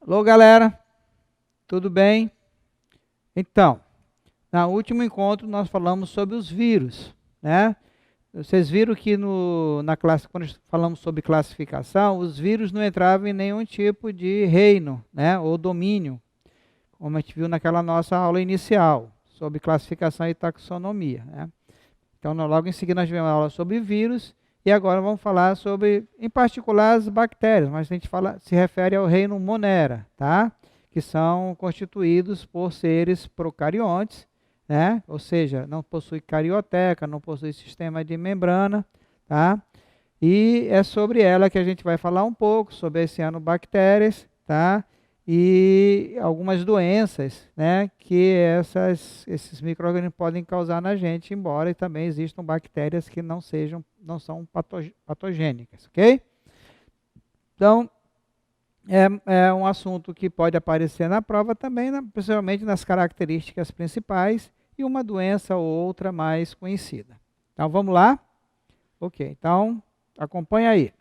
Alô, galera, tudo bem? Então, no último encontro nós falamos sobre os vírus, né? Vocês viram que na classe, quando falamos sobre classificação, os vírus não entravam em nenhum tipo de reino, né? Ou domínio, como a gente viu naquela nossa aula inicial, sobre classificação e taxonomia, né? Então, logo em seguida nós tivemos uma aula sobre vírus, e agora vamos falar sobre, em particular, as bactérias, mas a gente se refere ao reino Monera, tá? Que são constituídos por seres procariontes, né? Ou seja, não possui carioteca, não possui sistema de membrana, tá? E é sobre ela que a gente vai falar um pouco, sobre esse cianobactérias, tá? E algumas doenças, né, que esses micro-organismos podem causar na gente, embora também existam bactérias que não são patogênicas, ok? Então, é um assunto que pode aparecer na prova também, principalmente nas características principais, e uma doença ou outra mais conhecida. Então, vamos lá? Ok, então, acompanha aí.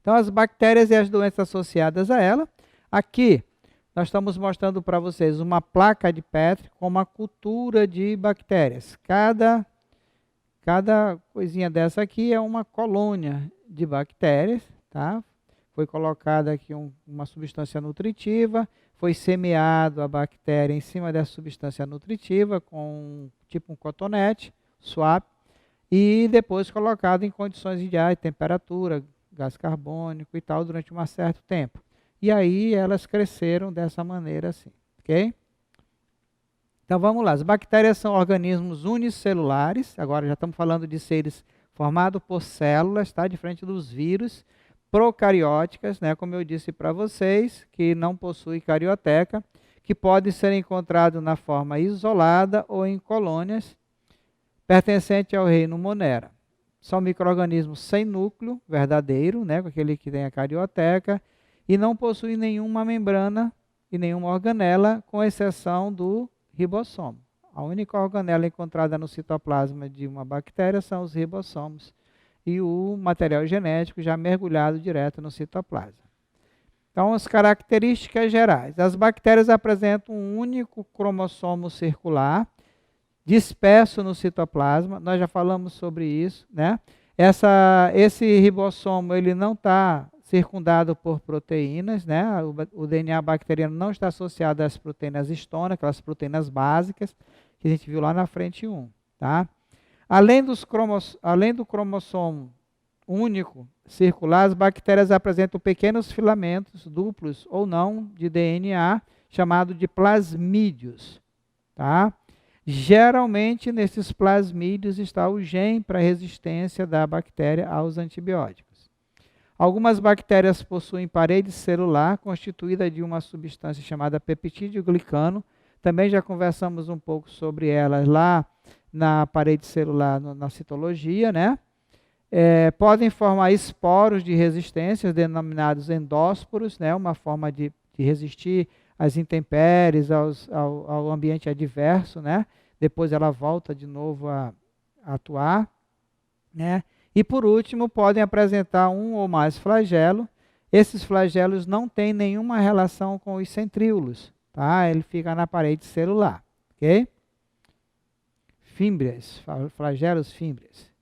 Então, as bactérias e as doenças associadas a ela. Aqui, nós estamos mostrando para vocês uma placa de Petri com uma cultura de bactérias. Cada coisinha dessa aqui é uma colônia de bactérias, tá? Foi colocada aqui uma substância nutritiva, foi semeado a bactéria em cima dessa substância nutritiva com tipo um cotonete, swap, e depois colocado em condições ideais, temperatura, gás carbônico e tal, durante um certo tempo. E aí elas cresceram dessa maneira assim, ok? Então vamos lá, as bactérias são organismos unicelulares, agora já estamos falando de seres formados por células, tá? Diferente dos vírus, procarióticas, né? Como eu disse para vocês, que não possuem carioteca, que podem ser encontrados na forma isolada ou em colônias, pertencente ao reino Monera. São micro-organismos sem núcleo verdadeiro, né? Aquele que tem a carioteca, e não possuem nenhuma membrana e nenhuma organela, com exceção do ribossomo. A única organela encontrada no citoplasma de uma bactéria são os ribossomos e o material genético já mergulhado direto no citoplasma. Então, as características gerais. As bactérias apresentam um único cromossomo circular, disperso no citoplasma. Nós já falamos sobre isso, né? Esse ribossomo ele não está circundado por proteínas, né? O DNA bacteriano não está associado às proteínas histona, aquelas proteínas básicas que a gente viu lá na frente 1, tá? Além do cromossomo único circular, as bactérias apresentam pequenos filamentos duplos ou não de DNA, chamado de plasmídios, tá? Geralmente, nesses plasmídios está o gene para resistência da bactéria aos antibióticos. Algumas bactérias possuem parede celular constituída de uma substância chamada peptídeo-glicano. Também já conversamos um pouco sobre elas lá na parede celular, na citologia, né? Podem formar esporos de resistência, denominados endósporos, né? Uma forma de resistir às intempéries, ao ambiente adverso, né? Depois ela volta de novo a atuar, né? E por último, podem apresentar um ou mais flagelos. Esses flagelos não têm nenhuma relação com os centríolos, tá? Ele fica na parede celular, ok? Fímbrias, flagelos fímbrias.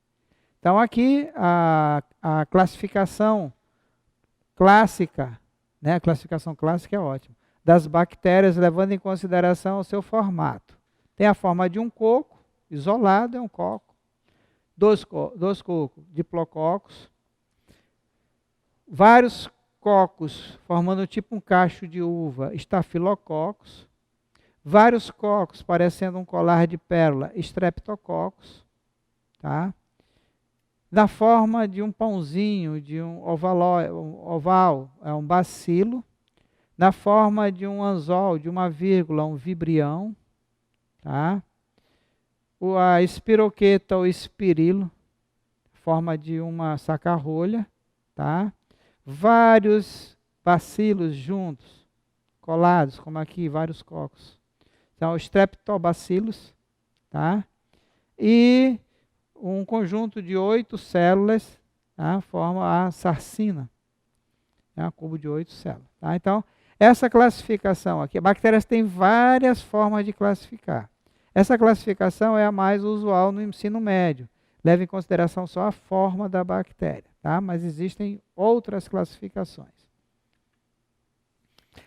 Então aqui a classificação clássica, né? A classificação clássica é ótima, das bactérias, levando em consideração o seu formato. Tem a forma de um coco, isolado é um coco. Dois cocos, diplococos, vários cocos formando tipo um cacho de uva, estafilococos, vários cocos parecendo um colar de pérola, streptococos, tá? Na forma de um pãozinho, de um oval, é um bacilo, na forma de um anzol, de uma vírgula, um vibrião, tá? A espiroqueta ou espirilo, forma de uma saca-rolha, tá? Vários bacilos juntos, colados, como aqui, vários cocos. Então, streptobacilos, tá? E um conjunto de 8 células, tá? Forma a sarcina. É um cubo de 8 células. Tá? Então, essa classificação aqui, bactérias têm várias formas de classificar. Essa classificação é a mais usual no ensino médio. Leva em consideração só a forma da bactéria, tá? Mas existem outras classificações.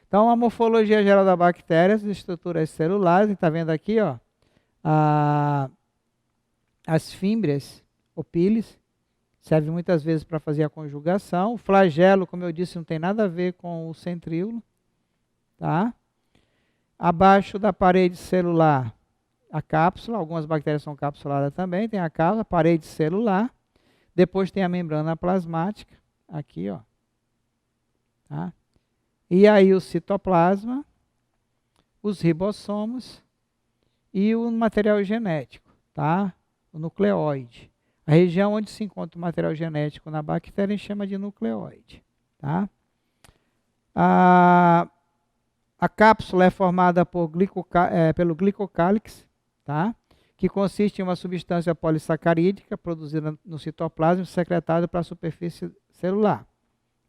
Então, a morfologia geral da bactéria, as estruturas celulares, está vendo aqui, ó, as fímbrias, ou pílis, serve muitas vezes para fazer a conjugação. O flagelo, como eu disse, não tem nada a ver com o centríolo, tá? Abaixo da parede celular, a cápsula, algumas bactérias são capsuladas também, tem a cápsula, a parede celular, depois tem a membrana plasmática, aqui, ó, tá? E aí o citoplasma, os ribossomos e o material genético, tá? O nucleóide. A região onde se encontra o material genético na bactéria a gente chama de nucleóide, tá? A cápsula é formada pelo glicocálix, tá? Que consiste em uma substância polissacarídica produzida no citoplasma e secretada para a superfície celular.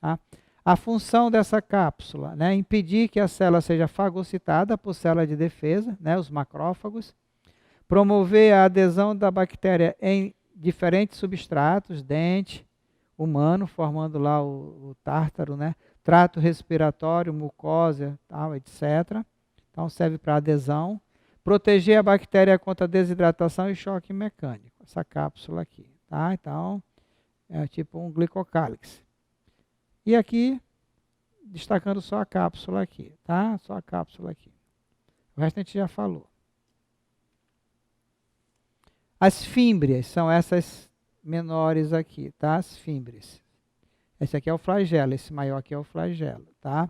Tá? A função dessa cápsula, né, é impedir que a célula seja fagocitada por célula de defesa, né, os macrófagos, promover a adesão da bactéria em diferentes substratos, dente humano, formando lá o tártaro, né, trato respiratório, mucosa, tal, etc. Então serve para adesão. Proteger a bactéria contra desidratação e choque mecânico, essa cápsula aqui, tá? Então é tipo um glicocálix. E aqui, destacando só a cápsula aqui, tá? Só a cápsula aqui. O resto a gente já falou. As fímbrias são essas menores aqui, tá? As fímbrias. Esse aqui é o flagelo, esse maior aqui é o flagelo, tá?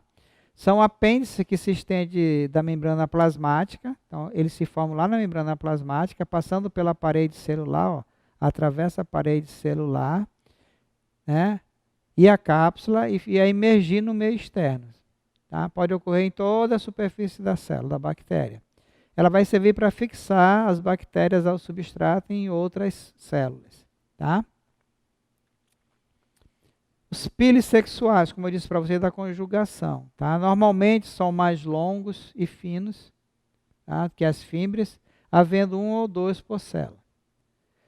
São apêndices que se estende da membrana plasmática. Então, eles se formam lá na membrana plasmática, passando pela parede celular, ó, atravessa a parede celular, né? E a cápsula e a emergir no meio externo. Tá? Pode ocorrer em toda a superfície da célula, da bactéria. Ela vai servir para fixar as bactérias ao substrato em outras células. Tá? Os pilis sexuais, como eu disse para vocês, da conjugação. Tá? Normalmente são mais longos e finos, tá? Que as fímbrias, havendo 1 ou 2 por célula.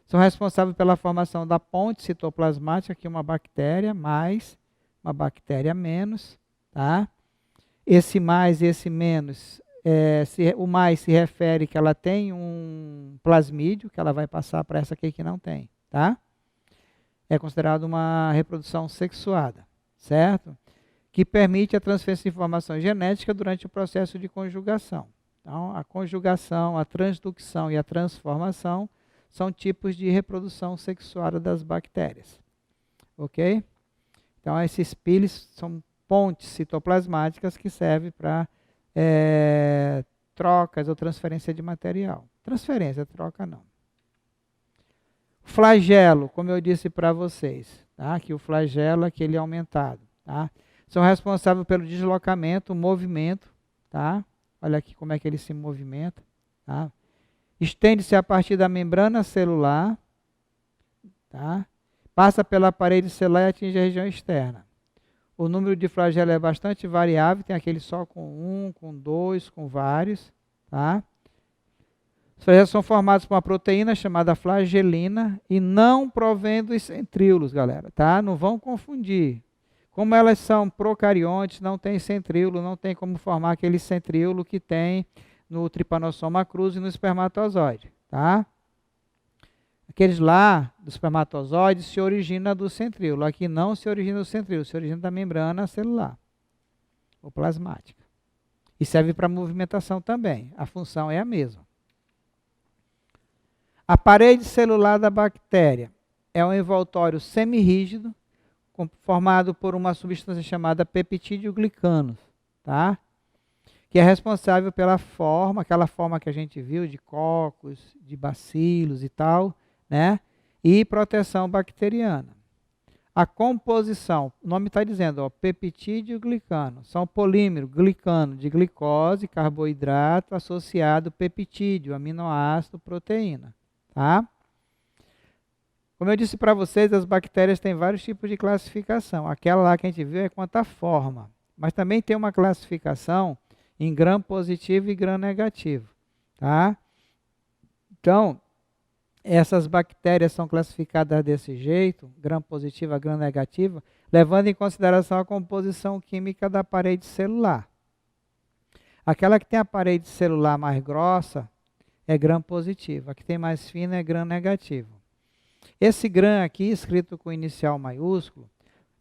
São responsáveis pela formação da ponte citoplasmática, que é uma bactéria mais, uma bactéria menos. Tá? Esse mais e esse menos, o mais se refere que ela tem um plasmídio, que ela vai passar para essa aqui que não tem. Tá? É considerado uma reprodução sexuada, certo? Que permite a transferência de informação genética durante o processo de conjugação. Então, a conjugação, a transducção e a transformação são tipos de reprodução sexuada das bactérias. Ok? Então, esses pilis são pontes citoplasmáticas que servem para trocas ou transferência de material. Transferência, troca não. Flagelo, como eu disse para vocês, tá? Que o flagelo é aquele aumentado. Tá? São responsáveis pelo deslocamento, o movimento. Tá? Olha aqui como é que ele se movimenta. Tá? Estende-se a partir da membrana celular, tá? Passa pela parede celular e atinge a região externa. O número de flagelos é bastante variável, tem aquele só com 1, com 2, com vários. Tá? Os flagelos são formados por uma proteína chamada flagelina e não provém dos centríolos, galera. Tá? Não vão confundir. Como elas são procariontes, não tem centríolo, não tem como formar aquele centríolo que tem no tripanossoma cruzi e no espermatozoide, tá? Aqueles lá, do espermatozoide, se origina do centríolo. Aqui não se origina do centríolo, se origina da membrana celular, ou plasmática. E serve para movimentação também. A função é a mesma. A parede celular da bactéria é um envoltório semirrígido, formado por uma substância chamada peptídeo glicano, tá? Que é responsável pela forma, aquela forma que a gente viu de cocos, de bacilos e tal, né? E proteção bacteriana. A composição, o nome está dizendo, ó, peptídeo glicano, são polímero glicano de glicose, carboidrato, associado peptídeo, aminoácido, proteína, tá? Como eu disse para vocês, as bactérias têm vários tipos de classificação. Aquela lá que a gente viu é quanto à forma. Mas também tem uma classificação em gram positivo e gram negativo. Tá? Então, essas bactérias são classificadas desse jeito, gram positiva, gram negativa, levando em consideração a composição química da parede celular. Aquela que tem a parede celular mais grossa é gram positiva, a que tem mais fina é gram negativo. Esse gram aqui, escrito com inicial maiúsculo,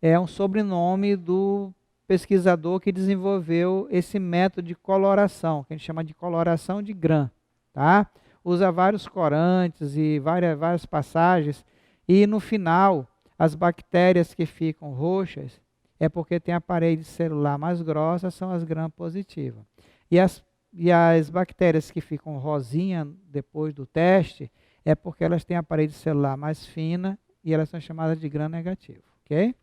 é um sobrenome do pesquisador que desenvolveu esse método de coloração, que a gente chama de coloração de gram, tá? Usa vários corantes e várias passagens, e no final, as bactérias que ficam roxas é porque tem a parede celular mais grossa, são as gram positivas. E as bactérias que ficam rosinha depois do teste é porque elas têm a parede celular mais fina e elas são chamadas de gram negativo, ok?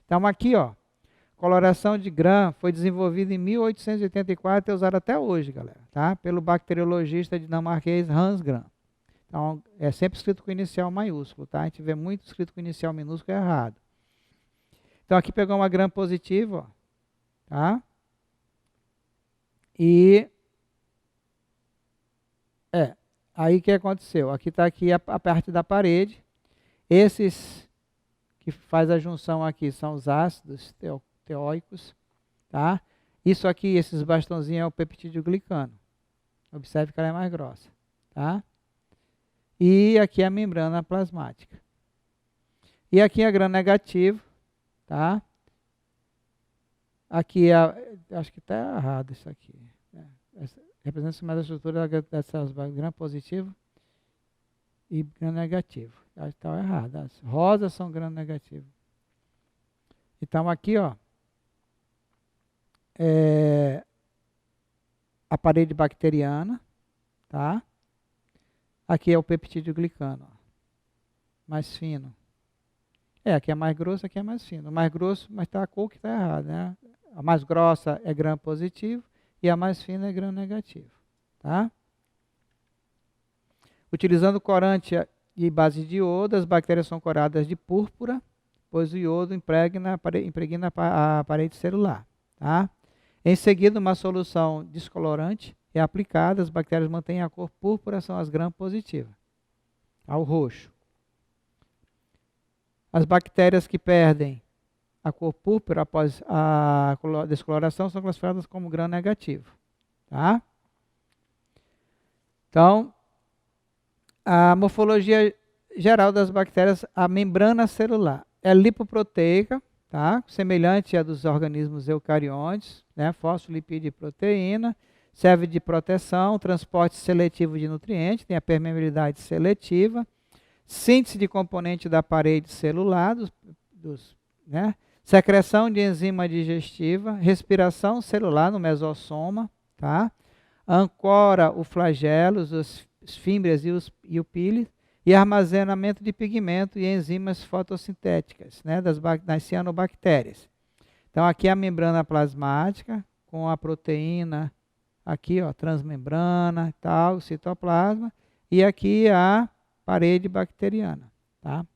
Então aqui, ó, coloração de gram foi desenvolvida em 1884 e é usada até hoje, galera, tá? Pelo bacteriologista dinamarquês Hans Gram. Então é sempre escrito com inicial maiúsculo, tá? A gente vê muito escrito com inicial minúsculo errado. Então aqui pegou uma gram positiva, ó, tá? E aí o que aconteceu? Aqui está aqui a parte da parede. Esses que faz a junção aqui são os ácidos teóicos, tá? Isso aqui, esses bastãozinhos é o peptidoglicano. Observe que ela é mais grossa, tá? E aqui é a membrana plasmática. E aqui é gram negativo, tá? Aqui acho que está errado isso aqui. Representa mais a estrutura dessas gram positivo e gram negativo. Está errado. As rosas são gram negativo. Então aqui, ó, a parede bacteriana, tá? Aqui é o peptidoglicano, ó, mais fino. Aqui é mais grosso, aqui é mais fino. O mais grosso, mas tá a cor que está errada, né? A mais grossa é gram positivo e a mais fina é gram negativo, tá? Utilizando corante e base de iodo, as bactérias são coradas de púrpura, pois o iodo impregna a parede celular, tá? Em seguida, uma solução descolorante é aplicada, as bactérias mantêm a cor púrpura, são as gram positivas, ao roxo. As bactérias que perdem a cor púrpura após a descoloração são classificadas como gram negativo, tá? Então, a morfologia geral das bactérias, a membrana celular é lipoproteica, tá? Semelhante à dos organismos eucariontes, né? Fosfolipídio e proteína, serve de proteção, transporte seletivo de nutrientes, tem a permeabilidade seletiva, síntese de componente da parede celular, né? Secreção de enzima digestiva, respiração celular no mesossoma, tá? Ancora o flagelo, os fímbrias e o pílis, e armazenamento de pigmento e enzimas fotossintéticas, né? Das cianobactérias. Então aqui a membrana plasmática com a proteína, aqui ó, transmembrana e tal, o citoplasma, e aqui a parede bacteriana, tá?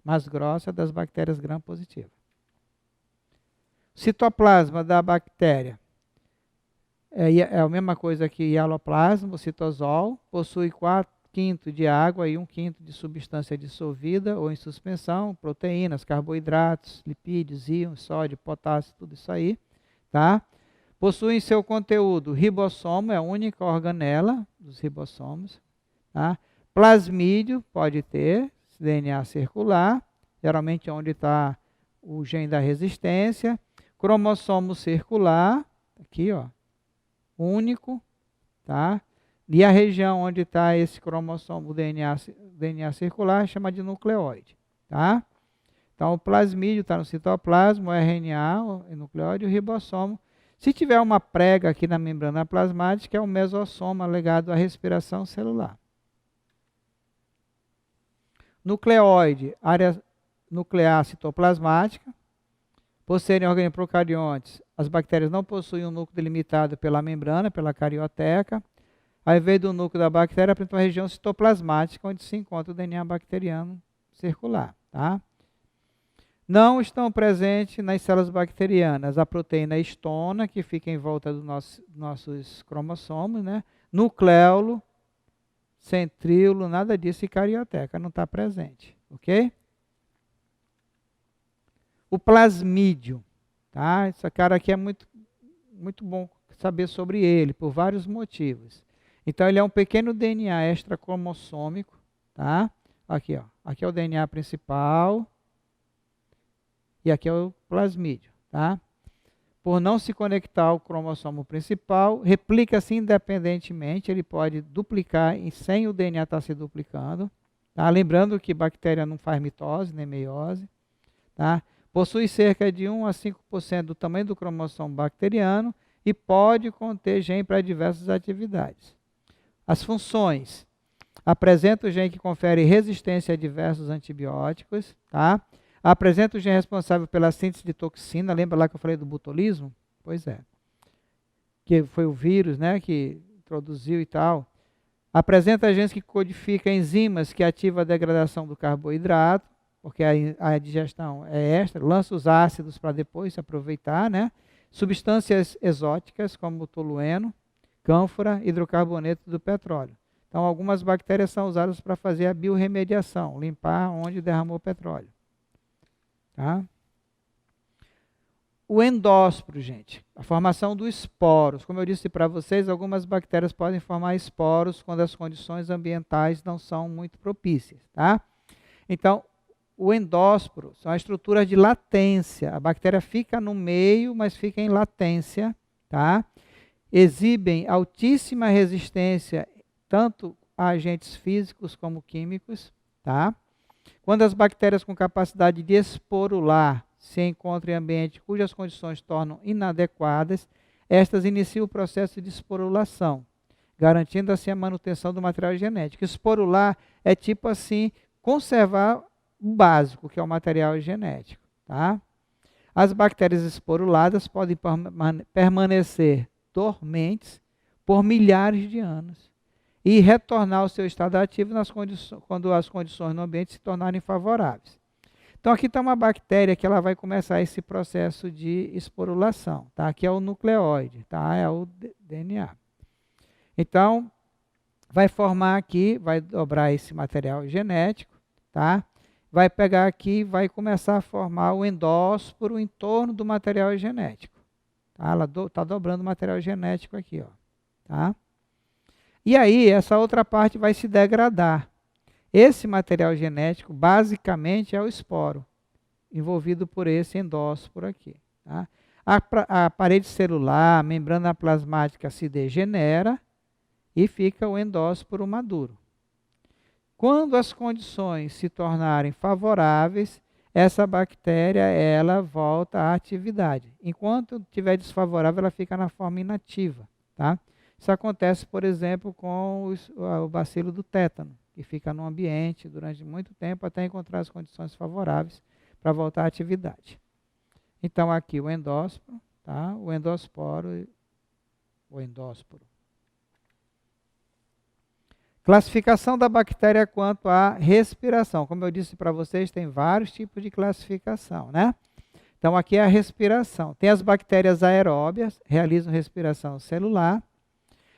Mais grossa das bactérias gram positivas. Citoplasma da bactéria é a mesma coisa que hialoplasma, o citosol, possui 4/5 de água e 1/5 de substância dissolvida ou em suspensão, proteínas, carboidratos, lipídios, íons, sódio, potássio, tudo isso aí, tá? Possui em seu conteúdo ribossomo, é a única organela dos ribossomos, tá? Plasmídio pode ter, DNA circular, geralmente é onde está o gene da resistência. Cromossomo circular, aqui ó, único, tá? E a região onde está esse cromossomo, o DNA circular, chama de nucleóide, tá? Então o plasmídio está no citoplasma, o RNA, o nucleóide, e o ribossomo. Se tiver uma prega aqui na membrana plasmática, é o mesossoma ligado à respiração celular. Nucleóide, área nuclear citoplasmática. Por serem organismos procariontes, as bactérias não possuem um núcleo delimitado pela membrana, pela carioteca. Ao invés do núcleo da bactéria, apresenta uma região citoplasmática, onde se encontra o DNA bacteriano circular, tá? Não estão presentes nas células bacterianas a proteína histona, que fica em volta dos nossos cromossomos, né? Nucleolo, centríolo, nada disso, e carioteca não está presente, ok? O plasmídio, tá? Esse cara aqui é muito bom saber sobre ele, por vários motivos. Então, ele é um pequeno DNA extracromossômico, tá? Aqui, ó. Aqui é o DNA principal e aqui é o plasmídio, tá? Por não se conectar ao cromossomo principal, replica-se independentemente, ele pode duplicar sem o DNA estar se duplicando, tá? Lembrando que bactéria não faz mitose nem meiose, tá? Possui cerca de 1 a 5% do tamanho do cromossomo bacteriano e pode conter gene para diversas atividades. As funções: apresenta o gene que confere resistência a diversos antibióticos, tá? Apresenta o gene responsável pela síntese de toxina. Lembra lá que eu falei do botulismo? Pois é. Que foi o vírus, né, que introduziu e tal. Apresenta genes que codificam enzimas que ativam a degradação do carboidrato, porque a digestão é extra. Lança os ácidos para depois se aproveitar, né? Substâncias exóticas, como o tolueno, cânfora, hidrocarboneto do petróleo. Então, algumas bactérias são usadas para fazer a biorremediação, limpar onde derramou petróleo. Tá? O endósporo, gente, a formação dos esporos. Como eu disse para vocês, algumas bactérias podem formar esporos quando as condições ambientais não são muito propícias. Tá? Então, o endósporo são as estruturas de latência. A bactéria fica no meio, mas fica em latência. Tá? Exibem altíssima resistência tanto a agentes físicos como químicos. Tá? Quando as bactérias com capacidade de esporular se encontram em ambiente cujas condições tornam inadequadas, estas iniciam o processo de esporulação, garantindo assim a manutenção do material genético. Esporular é tipo assim, conservar o básico, que é o material genético. Tá? As bactérias esporuladas podem permanecer dormentes por milhares de anos e retornar ao seu estado ativo quando as condições no ambiente se tornarem favoráveis. Então, aqui está uma bactéria que ela vai começar esse processo de esporulação. Tá? Aqui é o nucleóide, tá? É o DNA. Então, vai formar aqui, vai dobrar esse material genético, tá? Vai pegar aqui e vai começar a formar o endósporo em torno do material genético. Tá? Ela está dobrando o material genético aqui, ó. Tá? E aí, essa outra parte vai se degradar. Esse material genético, basicamente, é o esporo, envolvido por esse endósporo aqui. Tá? A parede celular, a membrana plasmática se degenera e fica o endósporo maduro. Quando as condições se tornarem favoráveis, essa bactéria ela volta à atividade. Enquanto estiver desfavorável, ela fica na forma inativa. Tá? Isso acontece, por exemplo, com o bacilo do tétano, que fica no ambiente durante muito tempo até encontrar as condições favoráveis para voltar à atividade. Então, aqui o endósporo, tá? O endósporo, o endósporo. Classificação da bactéria quanto à respiração. Como eu disse para vocês, tem vários tipos de classificação, né? Então, aqui é a respiração. Tem as bactérias aeróbias, realizam respiração celular,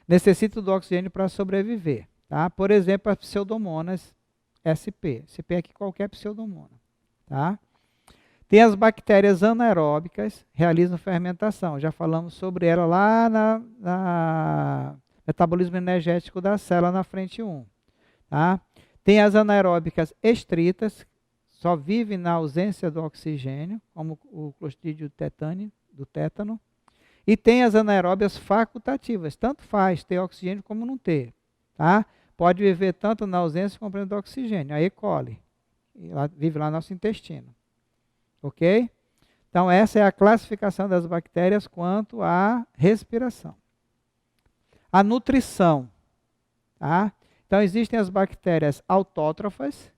necessitam do oxigênio para sobreviver. Tá? Por exemplo, as pseudomonas SP. SP é aqui qualquer pseudomona. Tá? Tem as bactérias anaeróbicas, realizam fermentação. Já falamos sobre ela lá na metabolismo energético da célula na frente 1. Tá? Tem as anaeróbicas estritas, só vivem na ausência do oxigênio, como o Clostridium do tétano. E tem as anaeróbias facultativas, tanto faz ter oxigênio como não ter. Tá? Pode viver tanto na ausência como do oxigênio, a E. coli. Ela vive lá no nosso intestino. Ok? Então, essa é a classificação das bactérias quanto à respiração. A nutrição. Tá? Então, existem as bactérias autótrofas,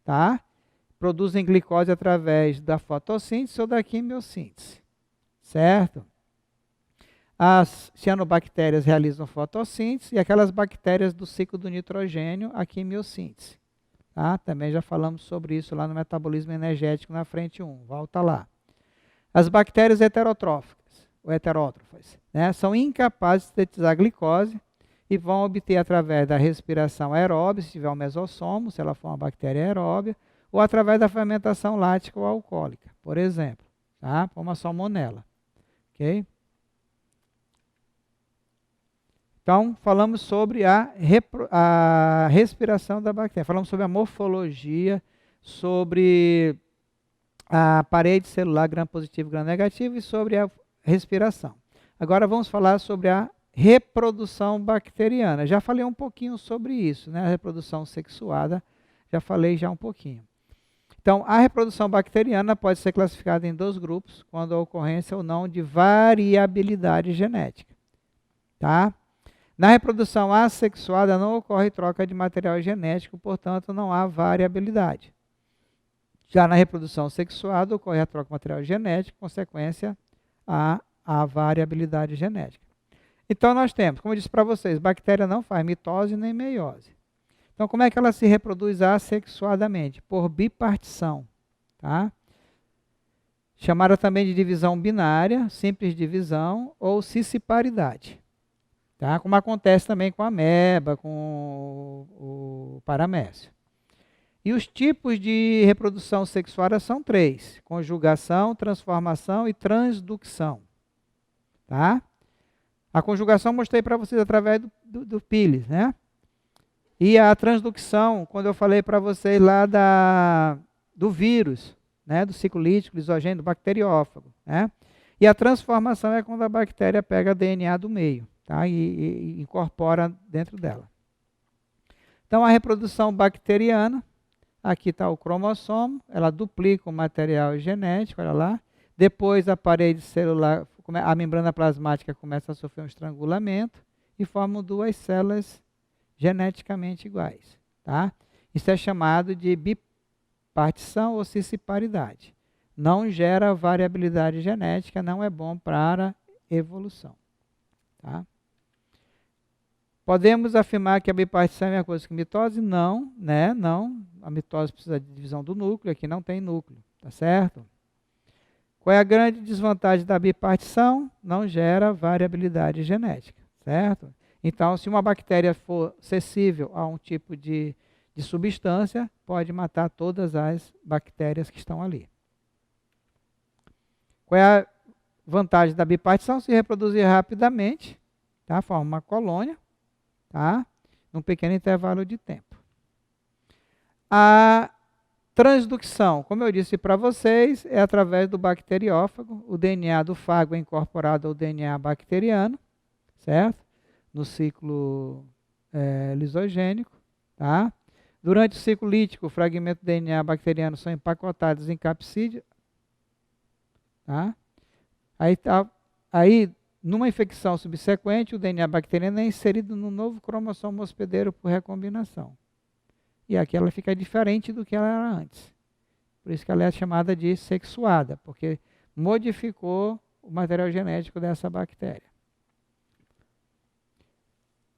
tá? Produzem glicose através da fotossíntese ou da quimiossíntese. Certo? As cianobactérias realizam fotossíntese e aquelas bactérias do ciclo do nitrogênio, a quimiossíntese. Tá? Também já falamos sobre isso lá no metabolismo energético na frente 1. Volta lá. As bactérias heterotróficas, ou heterótrofas, né, são incapazes de sintetizar glicose e vão obter através da respiração aeróbia, se tiver um mesossomo, se ela for uma bactéria aeróbia, ou através da fermentação lática ou alcoólica, por exemplo, tá? Como a salmonela. Ok? Então, falamos sobre a respiração da bactéria, falamos sobre a morfologia, sobre a parede celular gram-positivo e gram-negativo e sobre a respiração. Agora vamos falar sobre a reprodução bacteriana. Já falei um pouquinho sobre isso, né? A reprodução sexuada, já falei já um pouquinho. Então, a reprodução bacteriana pode ser classificada em 2 grupos, quando a ocorrência ou não de variabilidade genética. Tá? Na reprodução assexuada não ocorre troca de material genético, portanto não há variabilidade. Já na reprodução sexuada ocorre a troca de material genético, consequência a variabilidade genética. Então nós temos, como eu disse para vocês, bactéria não faz mitose nem meiose. Então como é que ela se reproduz assexuadamente? Por bipartição. Tá? Chamada também de divisão binária, simples divisão ou cisciparidade. Tá? Como acontece também com a ameba, com o paramécio. E os tipos de reprodução sexuada são 3: conjugação, transformação e transducção. Tá? A conjugação mostrei para vocês através do pili, né? E a transducção, quando eu falei para vocês lá do vírus, né? Do ciclo lítico, lisogênio, do bacteriófago. Né? E a transformação é quando a bactéria pega DNA do meio. Tá? E incorpora dentro dela. Então, a reprodução bacteriana, aqui está o cromossomo, ela duplica o material genético, olha lá. Depois, a parede celular, a membrana plasmática começa a sofrer um estrangulamento e formam 2 células geneticamente iguais. Tá? Isso é chamado de bipartição ou cisciparidade. Não gera variabilidade genética, não é bom para a evolução. Tá? Podemos afirmar que a bipartição é a mesma coisa que mitose? Não, né? Não. A mitose precisa de divisão do núcleo, aqui não tem núcleo, tá certo? Qual é a grande desvantagem da bipartição? Não gera variabilidade genética, certo? Então, se uma bactéria for sensível a um tipo de substância, pode matar todas as bactérias que estão ali. Qual é a vantagem da bipartição? Se reproduzir rapidamente, tá? Forma uma colônia. Tá? Num pequeno intervalo de tempo. A transducção, como eu disse para vocês, é através do bacteriófago. O DNA do fago é incorporado ao DNA bacteriano, certo? No ciclo lisogênico. Tá? Durante o ciclo lítico, o fragmento do DNA bacteriano são empacotados em capsídeo. Tá? Aí numa infecção subsequente, o DNA bacteriano é inserido no novo cromossomo hospedeiro por recombinação. E aqui ela fica diferente do que ela era antes. Por isso que ela é chamada de sexuada, porque modificou o material genético dessa bactéria.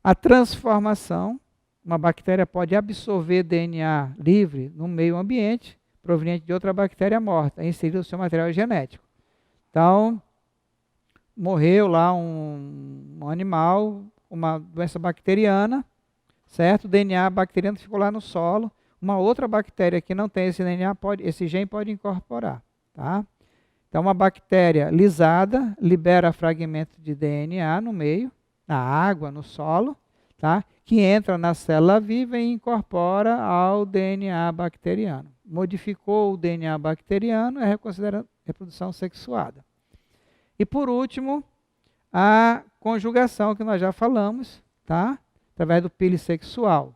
A transformação, uma bactéria pode absorver DNA livre no meio ambiente, proveniente de outra bactéria morta, e inserir o seu material genético. Então, morreu lá um animal, uma doença bacteriana, certo? O DNA bacteriano ficou lá no solo. Uma outra bactéria que não tem esse DNA, esse gene pode incorporar. Tá? Então, uma bactéria lisada libera fragmentos de DNA no meio, na água, no solo, tá? Que entra na célula viva e incorpora ao DNA bacteriano. Modificou o DNA bacteriano, é considerada reprodução sexuada. E por último, a conjugação, que nós já falamos, tá? Através do pili sexual.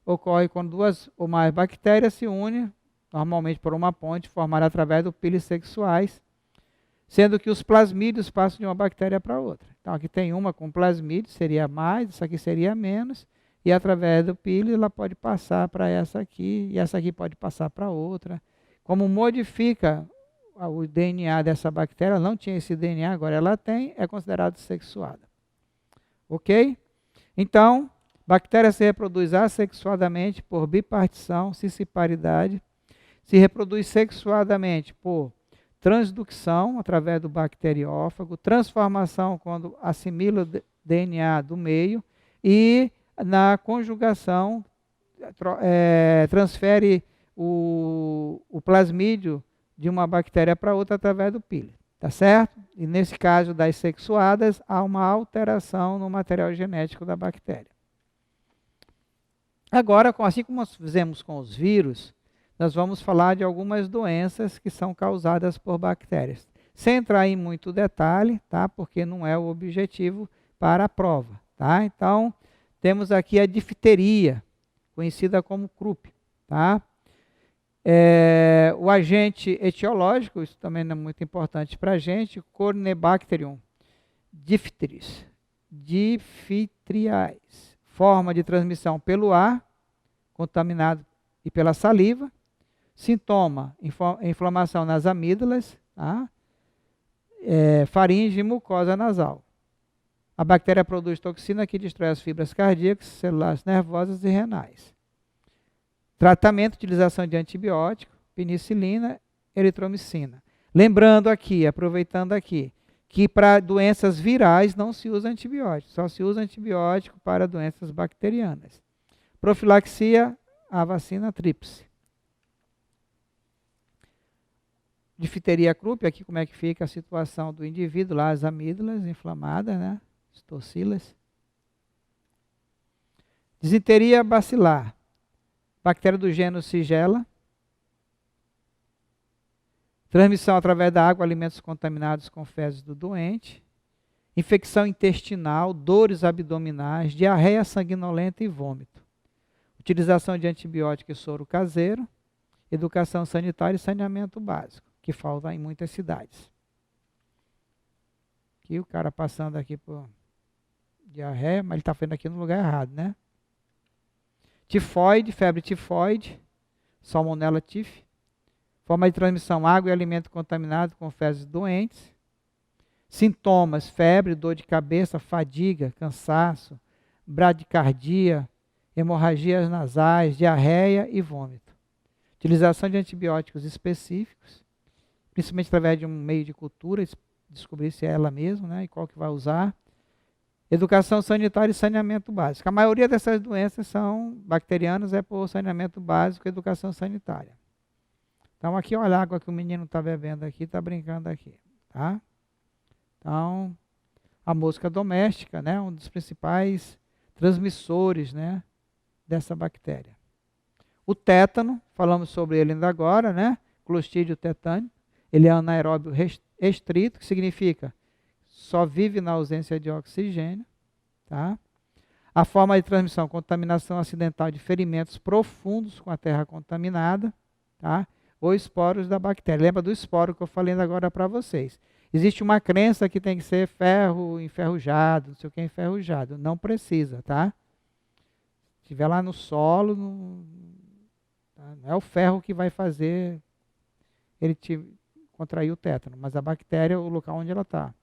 Ocorre quando 2 ou mais bactérias se unem, normalmente por uma ponte, formada através do pili sexuais, sendo que os plasmídios passam de uma bactéria para outra. Então aqui tem uma com plasmídio, seria mais, essa aqui seria menos, e através do pili ela pode passar para essa aqui, e essa aqui pode passar para outra. Como modifica o DNA dessa bactéria, não tinha esse DNA, agora ela tem, é considerado sexuada. Ok? Então, Bactéria se reproduz assexuadamente por bipartição, cisparidade. Se reproduz sexuadamente por transducção, através do bacteriófago, transformação, quando assimila o DNA do meio, e na conjugação, transfere o plasmídio de uma bactéria para outra através do píleo. Tá certo? E nesse caso das sexuadas, há uma alteração no material genético da bactéria. Agora, assim como nós fizemos com os vírus, nós vamos falar de algumas doenças que são causadas por bactérias. Sem entrar em muito detalhe, tá? Porque não é o objetivo para a prova. Tá? Então, temos aqui a difteria, conhecida como croup. Tá? O agente etiológico, isso também é muito importante para a gente, Corynebacterium diphtheris, difteriais, forma de transmissão pelo ar, contaminado, e pela saliva. Sintoma, inflamação nas amígdalas, tá? Faringe e mucosa nasal. A bactéria produz toxina que destrói as fibras cardíacas, celulares nervosas e renais. Tratamento, utilização de antibiótico, penicilina, eritromicina. Lembrando aqui, aproveitando aqui, que para doenças virais não se usa antibiótico, só se usa antibiótico para doenças bacterianas. Profilaxia, a vacina tríplice. Difteria croup, aqui como é que fica a situação do indivíduo, lá as amígdalas inflamadas, né? As tocilas. Disenteria bacilar, bactéria do gênero Shigella. Transmissão através da água, alimentos contaminados com fezes do doente. Infecção intestinal, dores abdominais, diarreia sanguinolenta e vômito. Utilização de antibiótico e soro caseiro. Educação sanitária e saneamento básico, que falta em muitas cidades. Aqui o cara passando aqui por diarreia, mas ele está fazendo aqui no lugar errado, né? Tifoide, febre tifoide, salmonella tif. Forma de transmissão, água e alimento contaminado com fezes doentes. Sintomas, febre, dor de cabeça, fadiga, cansaço, bradicardia, hemorragias nasais, diarreia e vômito. Utilização de antibióticos específicos, principalmente através de um meio de cultura, descobrir se é ela mesma, né, e qual que vai usar. Educação sanitária e saneamento básico. A maioria dessas doenças são bacterianas, é por saneamento básico e educação sanitária. Então aqui, olha a água que o menino está bebendo aqui, está brincando aqui. Tá? Então, a mosca doméstica, né, um dos principais transmissores, né, dessa bactéria. O tétano, falamos sobre ele ainda agora, né? Clostridio tetânico. Ele é anaeróbio restrito, que significa só vive na ausência de oxigênio. Tá? A forma de transmissão, contaminação acidental de ferimentos profundos com a terra contaminada, tá? Ou esporos da bactéria. Lembra do esporo que eu falei agora para vocês. Existe uma crença que tem que ser ferro enferrujado, não sei o que é enferrujado. Não precisa, tá? Se estiver lá no solo, não é o ferro que vai fazer ele contrair o tétano, mas a bactéria é o local onde ela está.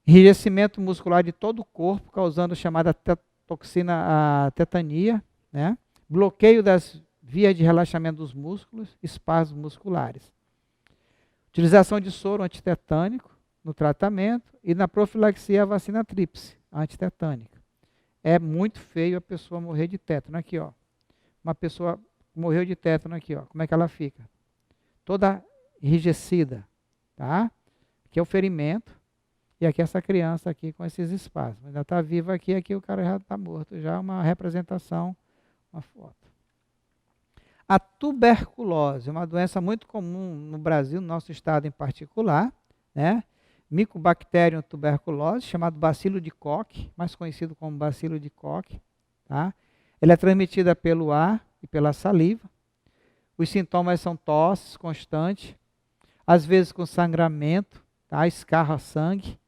Enrijecimento muscular de todo o corpo, causando a chamada toxina, a tetania, né? Bloqueio das vias de relaxamento dos músculos, espasmos musculares. Utilização de soro antitetânico no tratamento e na profilaxia a vacina tríplice antitetânica. É muito feio a pessoa morrer de tétano. Aqui, ó. Uma pessoa morreu de tétano aqui, ó. Como é que ela fica? Toda enrijecida, tá? Aqui é o ferimento e aqui essa criança aqui com esses espasmos. Ainda está viva aqui, aqui o cara já está morto. Já é uma representação, uma foto. A tuberculose, uma doença muito comum no Brasil, no nosso estado em particular, né? Mycobacterium tuberculose, chamado bacilo de Koch, mais conhecido como bacilo de Koch, tá? Ela é transmitida pelo ar e pela saliva. Os sintomas são tosse constante, às vezes com sangramento, tá? Escarra sangue.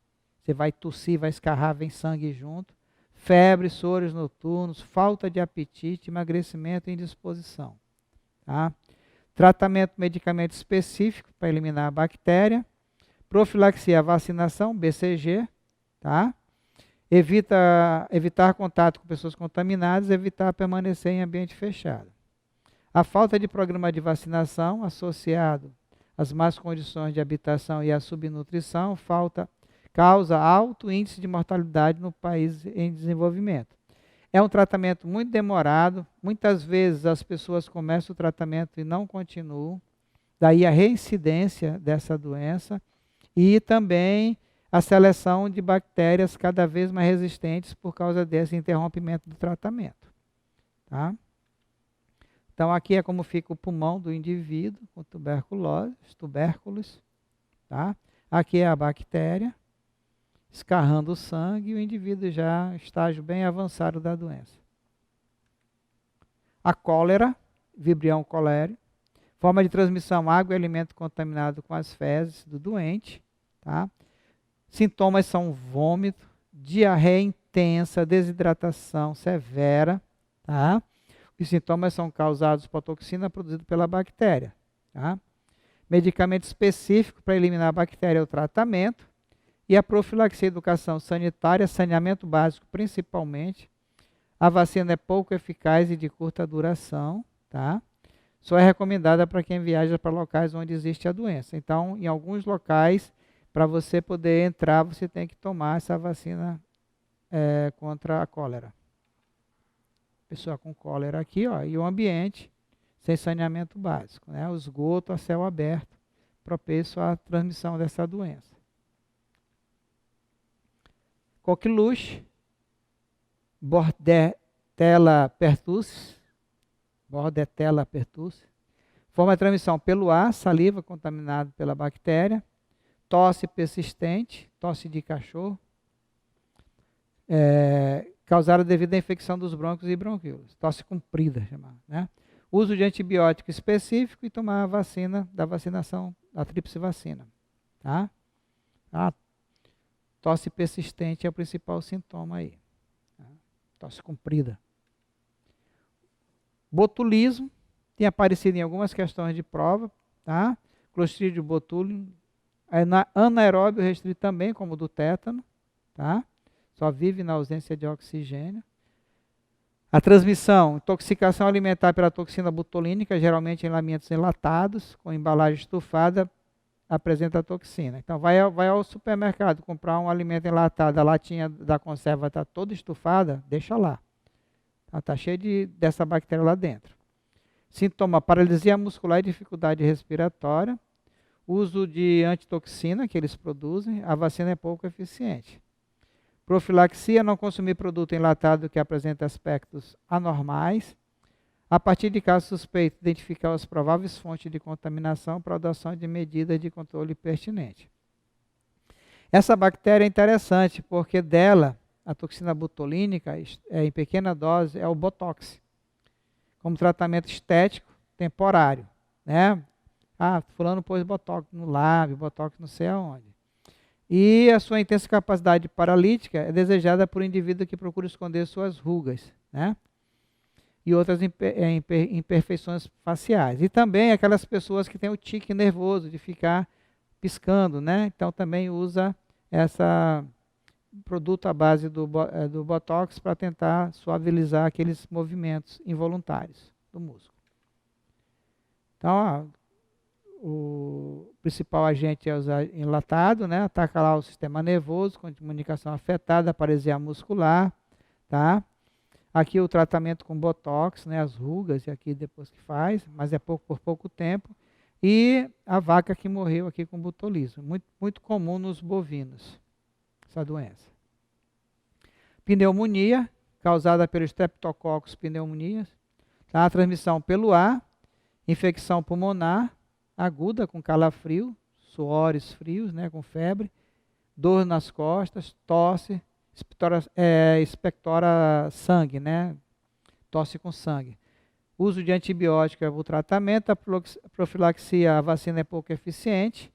Você vai tossir, vai escarrar, vem sangue junto. Febre, sores noturnos, falta de apetite, emagrecimento e indisposição. Tá? Tratamento, medicamento específico para eliminar a bactéria. Profilaxia, vacinação, BCG. Tá? Evitar contato com pessoas contaminadas, evitar permanecer em ambiente fechado. A falta de programa de vacinação, associado às más condições de habitação e à subnutrição, causa alto índice de mortalidade no país em desenvolvimento. É um tratamento muito demorado, muitas vezes as pessoas começam o tratamento e não continuam, daí a reincidência dessa doença e também a seleção de bactérias cada vez mais resistentes por causa desse interrompimento do tratamento. Tá? Então, aqui é como fica o pulmão do indivíduo com tuberculose, tubérculos. Tá? Aqui é a bactéria, escarrando o sangue e o indivíduo já estágio bem avançado da doença. A cólera, Vibrio cholerae, forma de transmissão, água e alimento contaminado com as fezes do doente. Tá? Sintomas são vômito, diarreia intensa, desidratação severa. Tá? Os sintomas são causados por toxina produzida pela bactéria. Tá? Medicamento específico para eliminar a bactéria é o tratamento. E a profilaxia e educação sanitária, saneamento básico principalmente. A vacina é pouco eficaz e de curta duração. Tá? Só é recomendada para quem viaja para locais onde existe a doença. Então, em alguns locais, para você poder entrar, você tem que tomar essa vacina contra a cólera. Pessoa com cólera aqui, ó, e o ambiente sem saneamento básico, né? O esgoto a céu aberto, propenso à transmissão dessa doença. Coqueluche, Bordetella pertussis, forma de transmissão pelo ar, saliva contaminada pela bactéria, tosse persistente, tosse de cachorro, causada devido à infecção dos brônquios e bronquíolos, tosse comprida, chamada, né? Uso de antibiótico específico e tomar a vacina da vacinação, da tríplice vacina. Tá? A tosse persistente é o principal sintoma aí. Tá? Tosse comprida. Botulismo, tem aparecido em algumas questões de prova. Tá? Clostridium botulinum, anaeróbio restrito também, como o do tétano. Tá? Só vive na ausência de oxigênio. A transmissão, intoxicação alimentar pela toxina botulínica, geralmente em alimentos enlatados, com embalagem estufada, apresenta toxina. Então, vai ao supermercado comprar um alimento enlatado, a latinha da conserva está toda estufada, deixa lá. Está cheio dessa bactéria lá dentro. Sintoma, paralisia muscular e dificuldade respiratória. Uso de antitoxina que eles produzem, a vacina é pouco eficiente. Profilaxia, não consumir produto enlatado que apresenta aspectos anormais. A partir de casos suspeitos, identificar as prováveis fontes de contaminação para a adoção de medidas de controle pertinente. Essa bactéria é interessante porque dela, a toxina botulínica, em pequena dose, é o Botox, como tratamento estético temporário. Né? Fulano pôs Botox no lábio, Botox não sei aonde. E a sua intensa capacidade paralítica é desejada por indivíduo que procura esconder suas rugas, né? E outras imperfeições faciais. E também aquelas pessoas que têm o tique nervoso de ficar piscando, né? Então também usa essa produto à base do Botox para tentar suavizar aqueles movimentos involuntários do músculo. Então, o principal agente é o enlatado, né? Ataca lá o sistema nervoso, com comunicação afetada, paralisia muscular, tá? Aqui o tratamento com Botox, né? As rugas, e aqui depois que faz, mas é por pouco tempo. E a vaca que morreu aqui com botulismo, muito comum nos bovinos, essa doença. Pneumonia, causada pelo Streptococcus pneumonias, tá? A transmissão pelo ar, infecção pulmonar, aguda com calafrio, suores frios, né, com febre, dor nas costas, tosse, expectora sangue, né, tosse com sangue. Uso de antibiótico é o tratamento, a profilaxia, a vacina é pouco eficiente.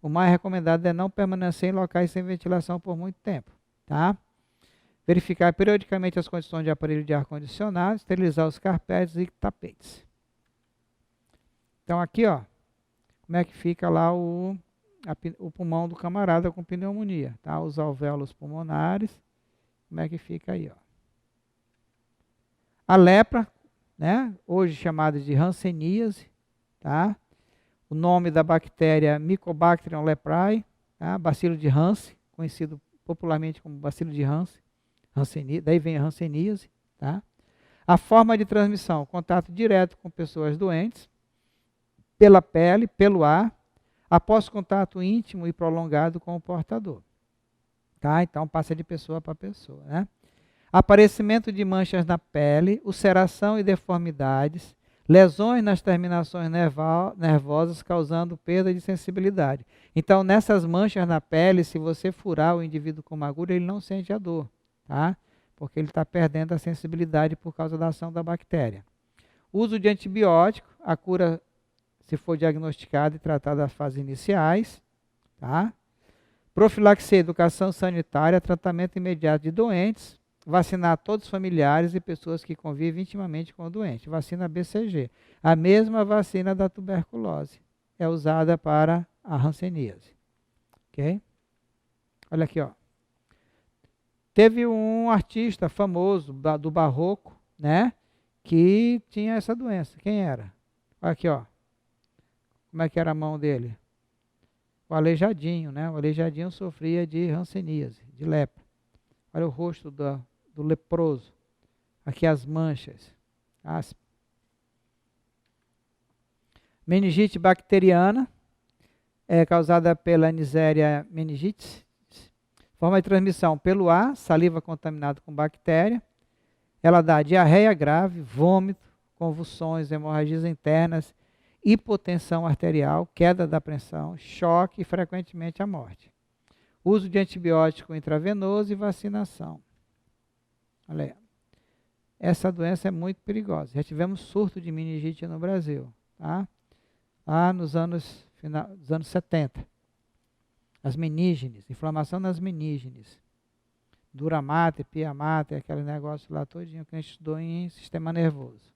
O mais recomendado é não permanecer em locais sem ventilação por muito tempo. Tá? Verificar periodicamente as condições de aparelho de ar-condicionado, esterilizar os carpetes e tapetes. Então aqui, ó, como é que fica lá o pulmão do camarada com pneumonia, tá? Os alvéolos pulmonares como é que fica aí, ó. A lepra, né? Hoje chamada de hanseníase, tá? O nome da bactéria Mycobacterium leprae, tá? Bacilo de Hansen, conhecido popularmente como bacilo de Hansen, daí vem a hanseníase, tá? A forma de transmissão, contato direto com pessoas doentes, pela pele, pelo ar, após contato íntimo e prolongado com o portador. Tá? Então passa de pessoa para pessoa, né? Aparecimento de manchas na pele, ulceração e deformidades, lesões nas terminações nervosas causando perda de sensibilidade. Então, nessas manchas na pele, se você furar o indivíduo com uma agulha, ele não sente a dor, tá? Porque ele está perdendo a sensibilidade por causa da ação da bactéria. Uso de antibiótico, a cura se for diagnosticada e tratada nas fases iniciais, tá? Profilaxia, educação sanitária, tratamento imediato de doentes, vacinar todos os familiares e pessoas que convivem intimamente com o doente. Vacina BCG. A mesma vacina da tuberculose é usada para a hanseníase. Ok? Olha aqui, ó. Teve um artista famoso do barroco, né, que tinha essa doença. Quem era? Olha aqui, ó. Como é que era a mão dele? O Aleijadinho, né? O Aleijadinho sofria de hanseníase, de lepra. Olha o rosto do leproso. Aqui as manchas. Meningite bacteriana é causada pela Neisseria meningitis. Forma de transmissão pelo ar, saliva contaminada com bactéria. Ela dá diarreia grave, vômito, convulsões, hemorragias internas, hipotensão arterial, queda da pressão, choque e frequentemente a morte. Uso de antibiótico intravenoso e vacinação. Olha aí. Essa doença é muito perigosa. Já tivemos surto de meningite no Brasil, tá? Lá nos anos 70. As menígenes, inflamação nas menígenes. Duramate, piamate, aquele negócio lá todinho que a gente estudou em sistema nervoso.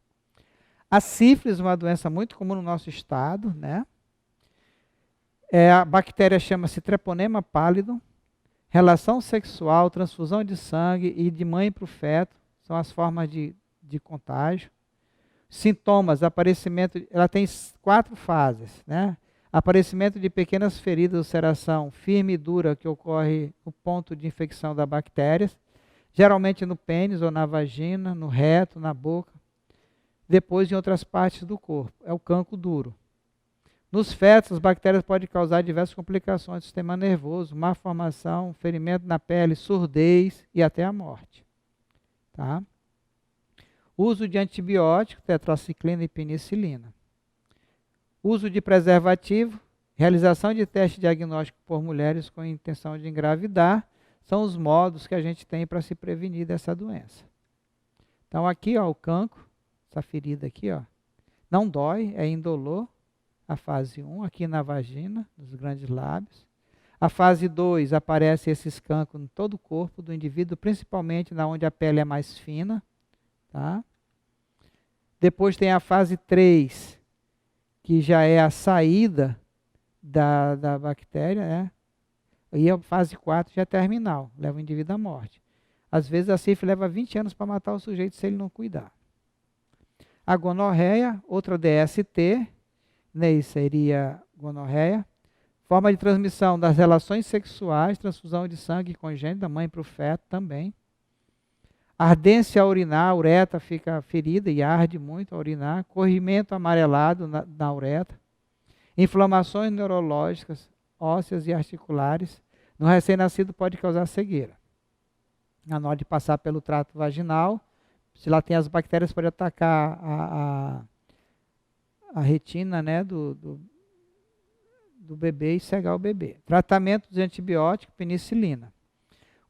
A sífilis, uma doença muito comum no nosso estado, né? A bactéria chama-se Treponema pallidum. Relação sexual, transfusão de sangue e de mãe para o feto são as formas de contágio. Sintomas, aparecimento, ela tem 4 fases, né? Aparecimento de pequenas feridas, ulceração firme e dura que ocorre no ponto de infecção da bactéria, geralmente no pênis ou na vagina, no reto, na boca, depois em outras partes do corpo. É o cancro duro. Nos fetos, as bactérias podem causar diversas complicações do sistema nervoso, má formação, ferimento na pele, surdez e até a morte. Tá? Uso de antibiótico, tetraciclina e penicilina. Uso de preservativo, realização de teste diagnóstico por mulheres com intenção de engravidar, são os modos que a gente tem para se prevenir dessa doença. Então aqui, ó, o cancro, essa ferida aqui, ó, não dói, é indolor. A fase 1, aqui na vagina, nos grandes lábios. A fase 2, aparece esses cancros em todo o corpo do indivíduo, principalmente na onde a pele é mais fina. Tá? Depois tem a fase 3, que já é a saída da bactéria, né? E a fase 4 já é terminal, leva o indivíduo à morte. Às vezes a sífilis leva 20 anos para matar o sujeito se ele não cuidar. A gonorreia, outra DST, Neisseria gonorreia, forma de transmissão das relações sexuais, transfusão de sangue congênita da mãe para o feto também. Ardência a urinar, a uretra fica ferida e arde muito a urinar, corrimento amarelado na uretra, inflamações neurológicas, ósseas e articulares. No recém-nascido pode causar cegueira. Na hora de passar pelo trato vaginal, se lá tem as bactérias, pode atacar a retina, né, do bebê e cegar o bebê. Tratamento de antibiótico, penicilina.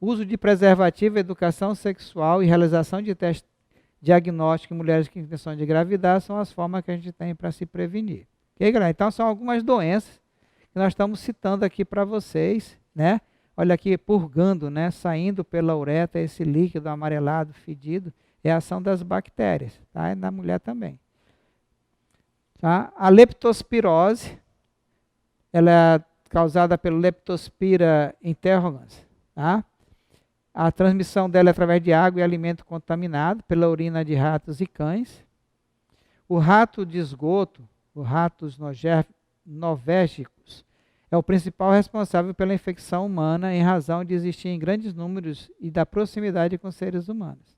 Uso de preservativo, educação sexual e realização de teste diagnóstico em mulheres com intenção de engravidar são as formas que a gente tem para se prevenir. Ok, galera? Então são algumas doenças que nós estamos citando aqui para vocês, né? Olha aqui, purgando, né? Saindo pela uretra esse líquido amarelado, fedido, é a ação das bactérias, tá? E na mulher também. Tá? A leptospirose, ela é causada pelo Leptospira interrogans. Tá? A transmissão dela é através de água e alimento contaminado pela urina de ratos e cães. O rato de esgoto, os ratos novérgicos, é o principal responsável pela infecção humana em razão de existir em grandes números e da proximidade com seres humanos.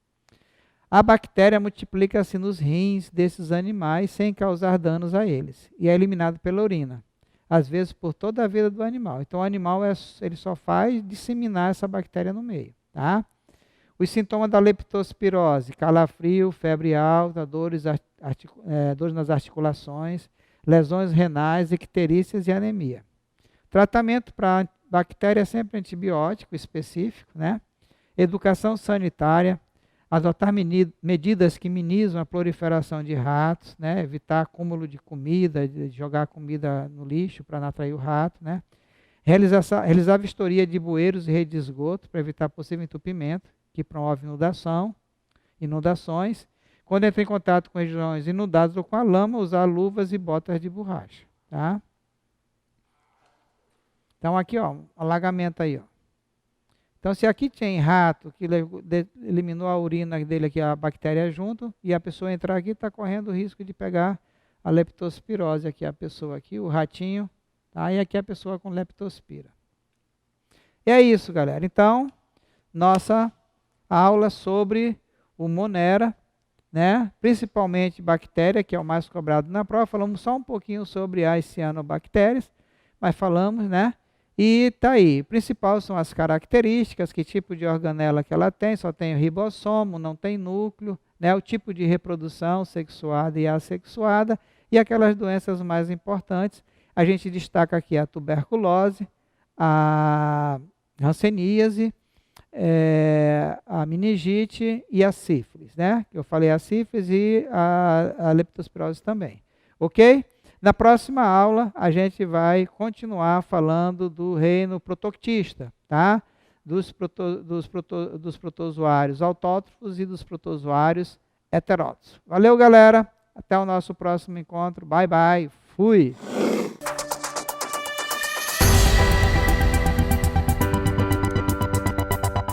A bactéria multiplica-se nos rins desses animais sem causar danos a eles e é eliminado pela urina, às vezes por toda a vida do animal. Então o animal ele só faz disseminar essa bactéria no meio. Tá? Os sintomas da leptospirose: calafrio, febre alta, dores nas articulações, lesões renais, icterícias e anemia. Tratamento para bactéria é sempre antibiótico específico, né? Educação sanitária, adotar medidas que minimizam a proliferação de ratos, né? Evitar acúmulo de comida, de jogar comida no lixo para não atrair o rato, né? Realizar vistoria de bueiros e rede de esgoto para evitar possível entupimento, que promove inundações. Quando entra em contato com regiões inundadas ou com a lama, usar luvas e botas de borracha. Tá? Então aqui, ó, um alagamento aí. Ó. Então se aqui tem rato que eliminou a urina dele aqui, a bactéria junto, e a pessoa entrar aqui, está correndo o risco de pegar a leptospirose aqui, a pessoa aqui, o ratinho, tá? E aqui a pessoa com leptospira. E é isso, galera. Então, nossa aula sobre o Monera, né? Principalmente bactéria, que é o mais cobrado na prova. Falamos só um pouquinho sobre as cianobactérias, mas falamos, né? E tá aí. O principal são as características, que tipo de organela que ela tem, só tem o ribossomo, não tem núcleo, né? O tipo de reprodução sexuada e assexuada, e aquelas doenças mais importantes. A gente destaca aqui a tuberculose, a hanseníase, a meningite e a sífilis, né? Eu falei a sífilis e a leptospirose também, ok? Na próxima aula, a gente vai continuar falando do reino protoctista, tá? Dos protozoários autótrofos e dos protozoários heterótrofos. Valeu, galera! Até o nosso próximo encontro. Bye, bye. Fui!